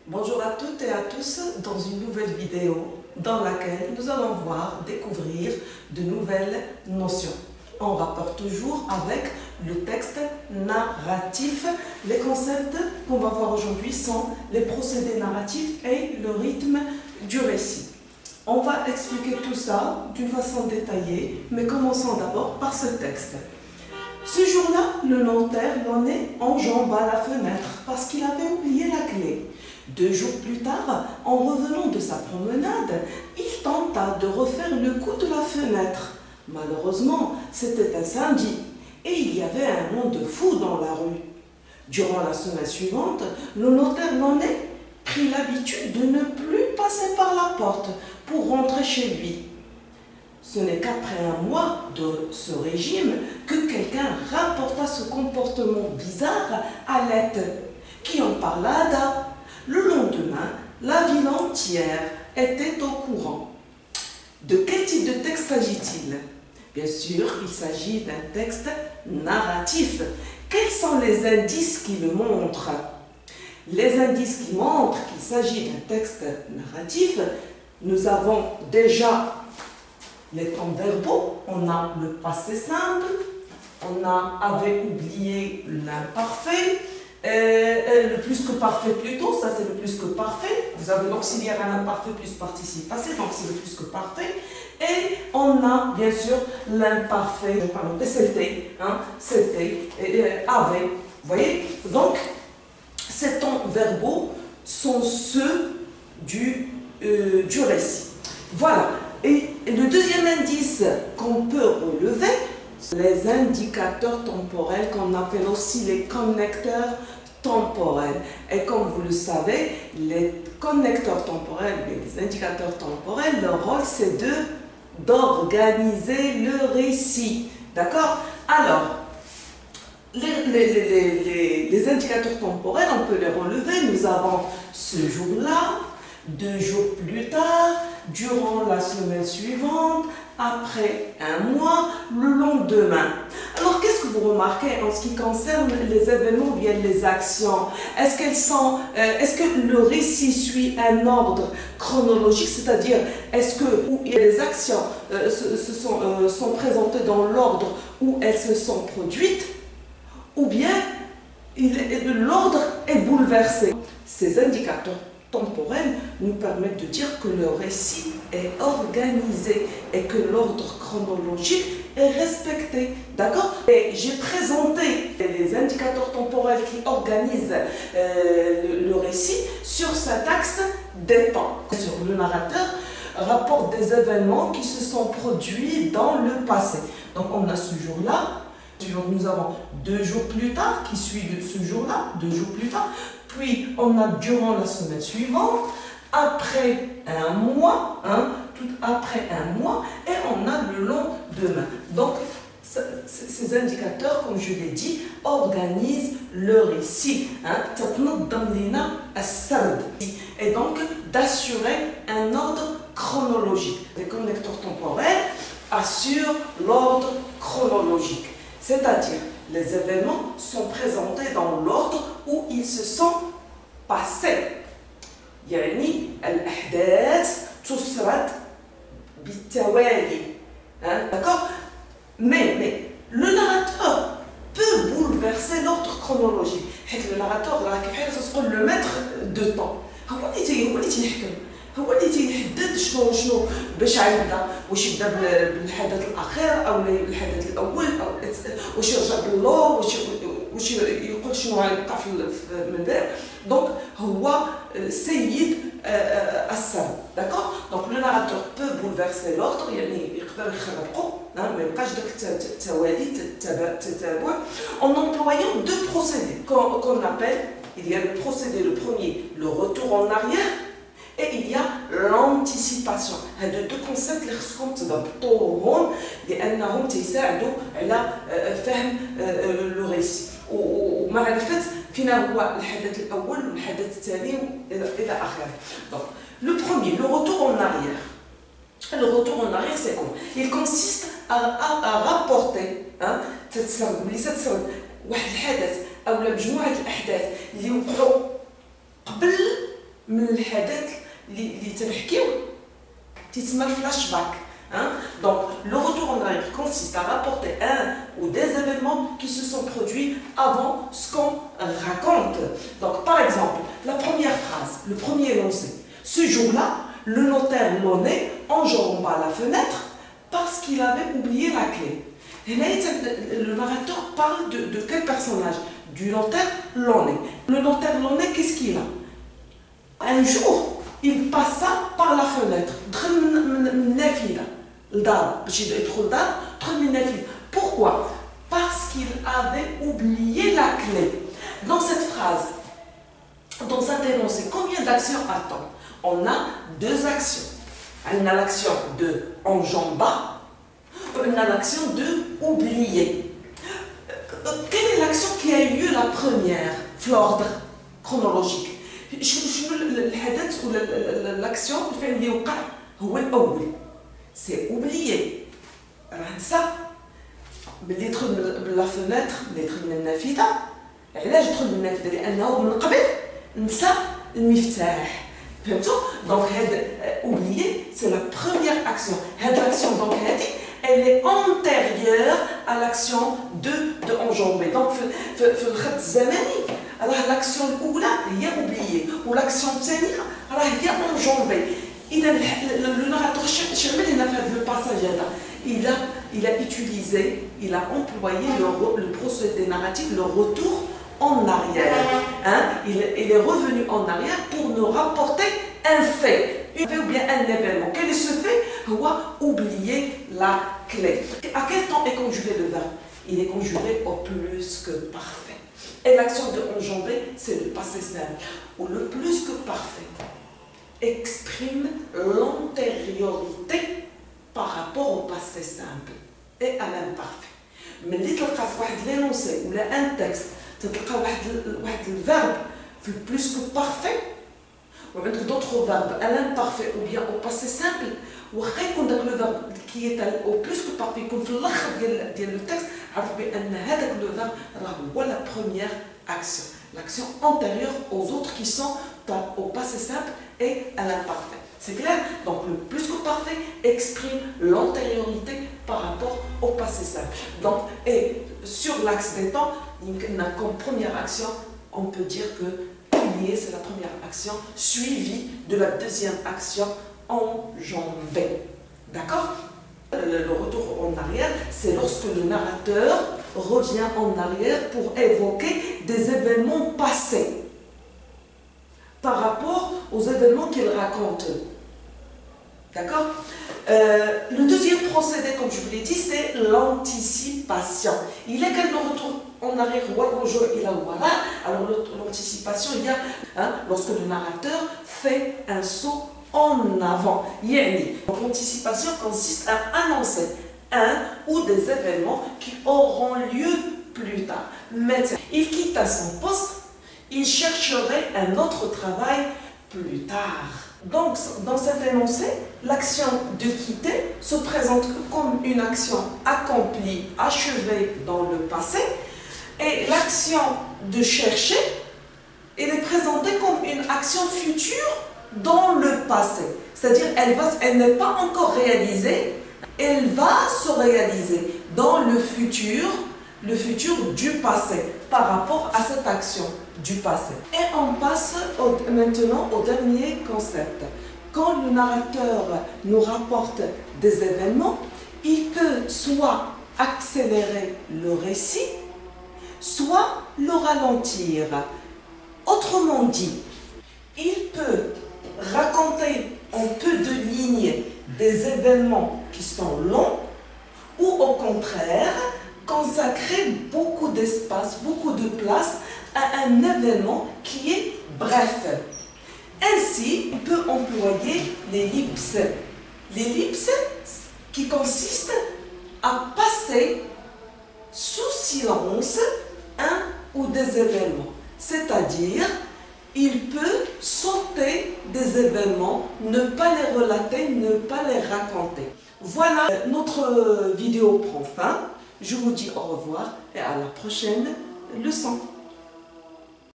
Bonjour à toutes et à tous dans une nouvelle vidéo dans laquelle nous allons découvrir de nouvelles notions. On rapporte toujours avec le texte narratif. Les concepts qu'on va voir aujourd'hui sont les procédés narratifs et le rythme du récit. On va expliquer tout ça d'une façon détaillée, mais commençons d'abord par ce texte. Ce jour-là, le notaire enjamba la fenêtre parce qu'il avait oublié la clé. 2 jours plus tard, en revenant de sa promenade, il tenta de refaire le coup de la fenêtre. Malheureusement, c'était un samedi et il y avait un monde fou dans la rue. Durant la semaine suivante, le notaire prit l'habitude de ne plus passer par la porte pour rentrer chez lui. Ce n'est qu'après un mois de ce régime que quelqu'un rapporta ce comportement bizarre à l'aide, qui en parla à Ada. Le lendemain, la ville entière était au courant. De quel type de texte s'agit-il? Bien sûr, il s'agit d'un texte narratif. Quels sont les indices qui le montrent? Les indices qui montrent qu'il s'agit d'un texte narratif, nous avons déjà les temps verbaux, on a le passé simple, on avait oublié l'imparfait, le plus que parfait plutôt, ça c'est le plus que parfait. Vous avez l'auxiliaire à l'imparfait plus participe passé, donc c'est le plus que parfait. Et on a bien sûr l'imparfait, pardon, c'était, avait. Vous voyez? Donc, ces temps verbaux sont ceux du récit. Voilà. Et le deuxième indice qu'on peut relever, les indicateurs temporels qu'on appelle aussi les connecteurs temporels. Et comme vous le savez, les connecteurs temporels, les indicateurs temporels, leur rôle c'est d'organiser le récit. D'accord? Alors, les indicateurs temporels, on peut les relever. Nous avons ce jour-là, 2 jours plus tard, durant la semaine suivante, après un mois, le lendemain. Alors, qu'est-ce que vous remarquez en ce qui concerne les événements ou bien les actions? Est-ce que le récit suit un ordre chronologique, c'est-à-dire, est-ce que les actions sont présentées dans l'ordre où elles se sont produites, ou bien l'ordre est bouleversé? Ces indicateurs temporels nous permettent de dire que le récit est organisé et que l'ordre chronologique est respecté. D'accord? Et j'ai présenté les indicateurs temporels qui organisent le récit sur cet axe des temps. Le narrateur rapporte des événements qui se sont produits dans le passé. Donc on a ce jour-là. Nous avons 2 jours plus tard qui suit ce jour-là, 2 jours plus tard. Puis on a durant la semaine suivante, après un mois, tout après un mois, et on a le lendemain. Donc ces indicateurs, comme je l'ai dit, organisent le récit. Et donc d'assurer un ordre chronologique. Les connecteurs temporels assurent l'ordre chronologique. C'est-à-dire, les événements sont présentés dans l'ordre où ils se sont passés. يعني الأحداث تسرد بالتوالي. D'accord? Mais le narrateur peut bouleverser l'ordre chronologique. Le narrateur, c'est le maître de temps. هو اللي تيحدد شنو باش يبدا، واش يبدا بالحدث الاخير او بالحدث الاول، او واش يرجع باللور، واش يقول شنو غيبقى من بعد. دونك هو سيد السرد. داكور؟ دونك لو ناراتور بو بولفيرسي لوردر، يعني يقدر يخربقو، ما يبقاش داك التوالي التتابع en employant 2 procédés qu'on appelle, il y a le procédé, le premier, le retour en arrière, et il y a l'anticipation. هادو 2 concepts اللي خصكم تضبطوهم لانهم تيساعدوا على فهم لو ريسي ومعرفه فين هو الحدث الاول والحدث الثاني الى اخره. Donc le premier, le retour en arrière. Le retour en arrière, c'est quoi? Il consiste à rapporter تتسرد واحد الحدث او مجموعه الاحداث اللي وقعوا قبل من الحدث اللي تنحكيو تسمى الفلاش-باك. Donc, le retour en arrière consiste à rapporter un ou des événements qui se sont produits avant ce qu'on raconte. Donc, par exemple, la première phrase, le premier énoncé. Ce jour-là, le notaire Launay enjamba la fenêtre parce qu'il avait oublié la clé. Et là, le narrateur parle de quel personnage? Du notaire Launay. Le notaire Launay, qu'est-ce qu'il a? Un jour, il passa par la fenêtre. Pourquoi? Parce qu'il avait oublié la clé. Dans cette phrase, dans cet énoncé, combien d'actions attend? On a deux actions. On a l'action de enjamba, on a l'action de oublier. Quelle est l'action qui a eu lieu la première, l'ordre chronologique? L'action اللي وقع هو الأول. C'est oublier. Ça, ملي يدخل من لا فenêtre، ملي يدخل من النافذة، علاش يدخل من النافذة؟ لأنه من قبل نسى المفتاح. Donc, oublier, c'est la première action. L'action, donc, elle est antérieure à l'action de enjamber. Donc, l'action الأولى هي oublier, ou l'action الثانية هي enjamber. Le narrateur le passage il a utilisé, il a employé le procédé narratif, le retour en arrière. Il est revenu en arrière pour nous rapporter un fait, ou bien un événement. Quel est ce fait? Oublier la clé. À quel temps est conjugué le verbe? Il est conjugué au plus que parfait. Et l'action de enjamber, c'est le passé simple, où le plus que parfait exprime l'antériorité par rapport au passé simple et à l'imparfait. Mais اللي تلقى في واحد l'énoncé ou un texte تلقى واحد الverbe في le plus que parfait ou avec d'autres verbes à l'imparfait ou bien au passé simple واخا يكون داك le verbe qui est au plus que parfait يكون في الاخر ديال le texte عرف بان هذاك le verbe راه هو la première action, l'action antérieure aux autres qui sont au passé simple et à l'imparfait. C'est clair? Donc le plus que parfait exprime l'antériorité par rapport au passé simple. Donc, et sur l'axe des temps, comme première action, on peut dire que oublier, c'est la première action suivie de la deuxième action enjamber. D'accord? Le retour en arrière, c'est lorsque le narrateur revient en arrière pour évoquer des événements passés par rapport aux événements qu'il raconte. D'accord? Le deuxième procédé, comme je vous l'ai dit, c'est l'anticipation. Il est quel le retour en arrière? Alors l'anticipation, il y a lorsque le narrateur fait un saut en avant. L'anticipation consiste à annoncer un ou des événements qui auront lieu plus tard. Maintenant, il quitta son poste, il chercherait un autre travail plus tard. Donc, dans cet énoncé, l'action de quitter se présente comme une action accomplie, achevée dans le passé, et l'action de chercher, elle est présentée comme une action future dans le passé. C'est-à-dire, elle n'est pas encore réalisée, elle va se réaliser dans le futur du passé, par rapport à cette action du passé. Et on passe maintenant au dernier concept. Quand le narrateur nous rapporte des événements, il peut soit accélérer le récit, soit le ralentir. Autrement dit, il peut raconter en peu de lignes des événements qui sont longs, ou au contraire, consacrer beaucoup d'espace, beaucoup de place à un événement qui est bref. Ainsi, on peut employer l'ellipse. L'ellipse qui consiste à passer sous silence un ou des événements. C'est-à-dire, il peut sauter des événements, ne pas les relater, ne pas les raconter. Voilà, notre vidéo prend fin. Je vous dis au revoir et à la prochaine leçon.